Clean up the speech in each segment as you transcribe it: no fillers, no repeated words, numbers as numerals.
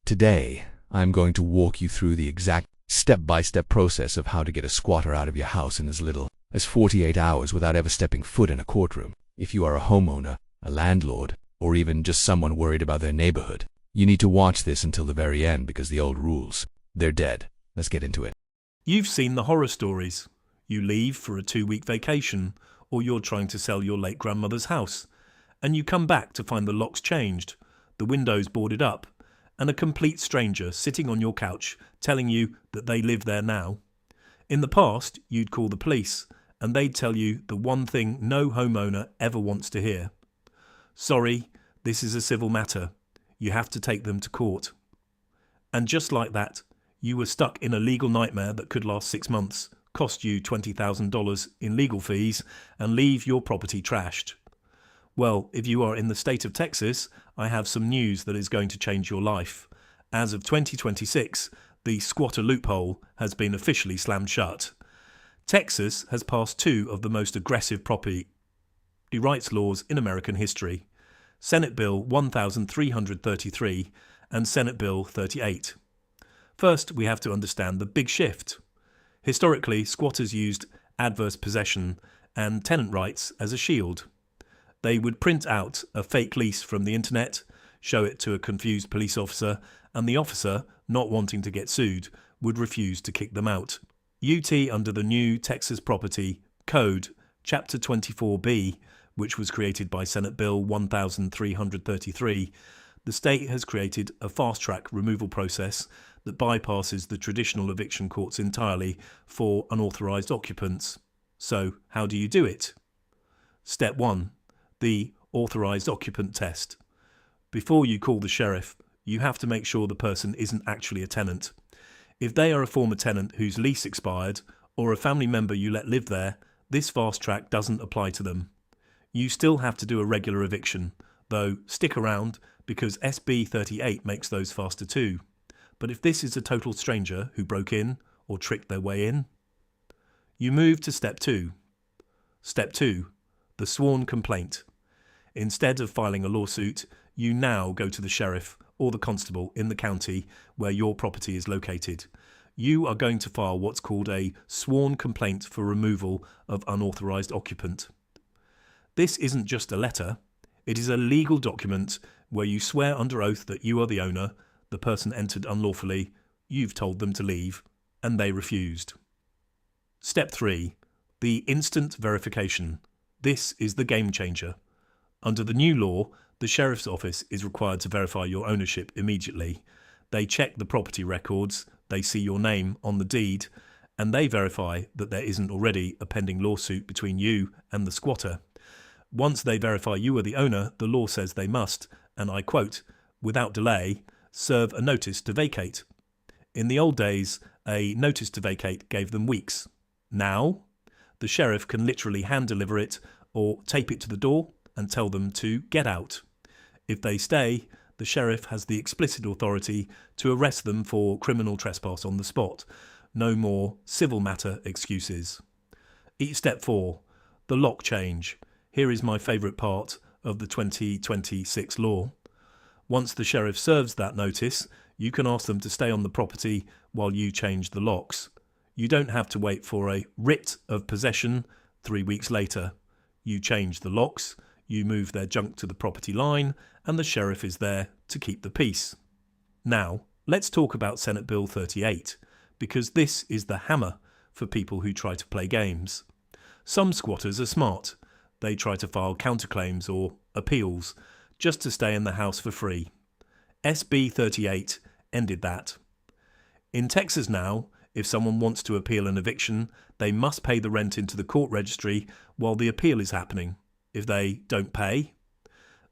Today, I'm going to walk you through the exact step-by-step process of how to get a squatter out of your house in as little as 48 hours without ever stepping foot in a courtroom. If you are a homeowner, a landlord, or even just someone worried about their neighborhood, you need to watch this until the very end because the old rules, they're dead. Let's get into it. You've seen the horror stories. You leave for a 2-week vacation, or you're trying to sell your late grandmother's house, and you come back to find the locks changed, the windows boarded up, and a complete stranger sitting on your couch telling you that they live there now. In the past, you'd call the police, and they'd tell you the one thing no homeowner ever wants to hear. Sorry, this is a civil matter. You have to take them to court. And just like that, you were stuck in a legal nightmare that could last 6 months, cost you $20,000 in legal fees, and leave your property trashed. Well, if you are in the state of Texas, I have some news that is going to change your life. As of 2026, the squatter loophole has been officially slammed shut. Texas has passed 2 of the most aggressive property rights laws in American history: Senate Bill 1333 and Senate Bill 38. First, we have to understand the big shift. Historically, squatters used adverse possession and tenant rights as a shield. They would print out a fake lease from the internet, show it to a confused police officer, and the officer, not wanting to get sued, would refuse to kick them out. Under the new Texas Property Code, Chapter 24B, which was created by Senate Bill 1333, the state has created a fast-track removal process that bypasses the traditional eviction courts entirely for unauthorized occupants. So, how do you do it? Step 1. The authorized occupant test. Before you call the sheriff, you have to make sure the person isn't actually a tenant. If they are a former tenant whose lease expired, or a family member you let live there, this fast track doesn't apply to them. You still have to do a regular eviction, though stick around because SB 38 makes those faster too. But if this is a total stranger who broke in or tricked their way in, you move to Step 2. Step 2. The sworn complaint. Instead of filing a lawsuit, you now go to the sheriff or the constable in the county where your property is located. You are going to file what's called a sworn complaint for removal of unauthorized occupant. This isn't just a letter, it is a legal document where you swear under oath that you are the owner, the person entered unlawfully, you've told them to leave, and they refused. Step 3. The instant verification. This is the game changer. Under the new law, the sheriff's office is required to verify your ownership immediately. They check the property records, they see your name on the deed, and they verify that there isn't already a pending lawsuit between you and the squatter. Once they verify you are the owner, the law says they must, and I quote, without delay, serve a notice to vacate. In the old days, a notice to vacate gave them weeks. Now, the sheriff can literally hand deliver it or tape it to the door and tell them to get out. If they stay, the sheriff has the explicit authority to arrest them for criminal trespass on the spot. No more civil matter excuses. Step 4. The lock change. Here is my favourite part of the 2026 law. Once the sheriff serves that notice, you can ask them to stay on the property while you change the locks. You don't have to wait for a writ of possession 3 weeks later. You change the locks, you move their junk to the property line, and the sheriff is there to keep the peace. Now, let's talk about Senate Bill 38, because this is the hammer for people who try to play games. Some squatters are smart. They try to file counterclaims or appeals just to stay in the house for free. SB 38 ended that. In Texas now, if someone wants to appeal an eviction, they must pay the rent into the court registry while the appeal is happening. If they don't pay,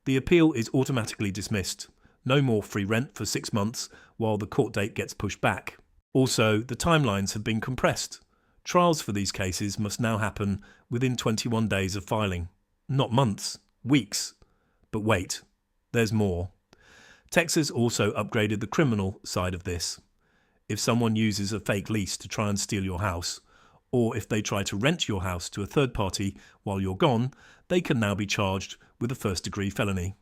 the appeal is automatically dismissed. No more free rent for 6 months while the court date gets pushed back. Also, the timelines have been compressed. Trials for these cases must now happen within 21 days of filing. Not months, weeks. But wait, there's more. Texas also upgraded the criminal side of this. If someone uses a fake lease to try and steal your house, or if they try to rent your house to a third party while you're gone, they can now be charged with a first-degree felony.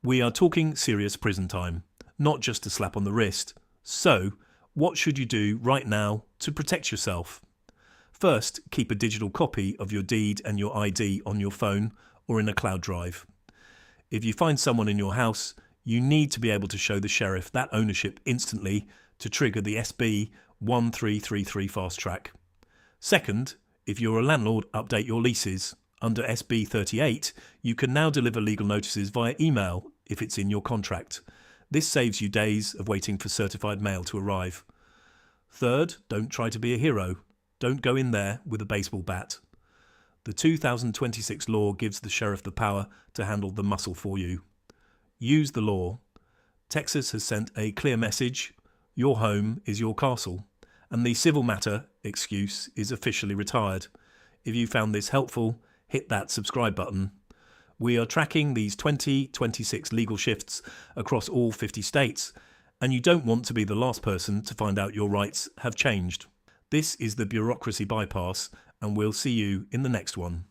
We are talking serious prison time. not just a slap on the wrist. So, what should you do right now to protect yourself? First, keep a digital copy of your deed and your ID on your phone or in a cloud drive. If you find someone in your house, you need to be able to show the sheriff that ownership instantly to trigger the SB 1333 fast track. Second, if you're a landlord, update your leases. Under SB 38, you can now deliver legal notices via email if it's in your contract. This saves you days of waiting for certified mail to arrive. Third, don't try to be a hero. Don't go in there with a baseball bat. The 2026 law gives the sheriff the power to handle the muscle for you. Use the law. Texas has sent a clear message: your home is your castle, and the civil matter excuse is officially retired. If you found this helpful, hit that subscribe button. We are tracking these 2026 legal shifts across all 50 states, and you don't want to be the last person to find out your rights have changed. This is the Bureaucracy Bypass, and we'll see you in the next one.